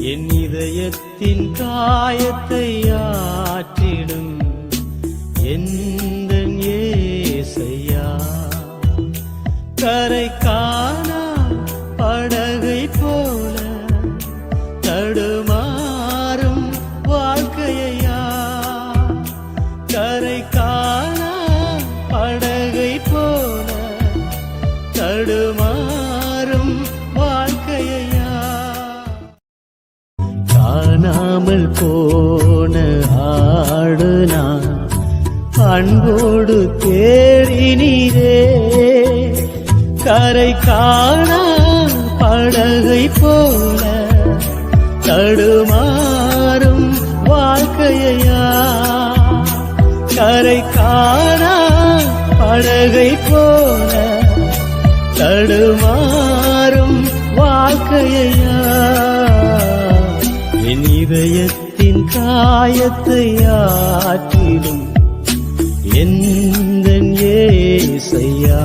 என் இதயத்தின் காயத்தை ஆற்றிடும் எந்தன் இயேசையா. கரை காணா படகை போல தடுமாறும் வாழ்க்கையா. கரை காணா படகை போல தடுமாறும் வாழ்க்கையா. காணாமல் போன ஆடு நான் அன்போடு தேடினீரே. கரை காணா படகை போல தடுமாறும் வாழ்க்கையா. கரை காணா படகை போல தடுமாறும் வாழ்க்கையா. என் இதயத்தின் காயத்தை ஆற்றிடும் எந்தன் இயேசையா.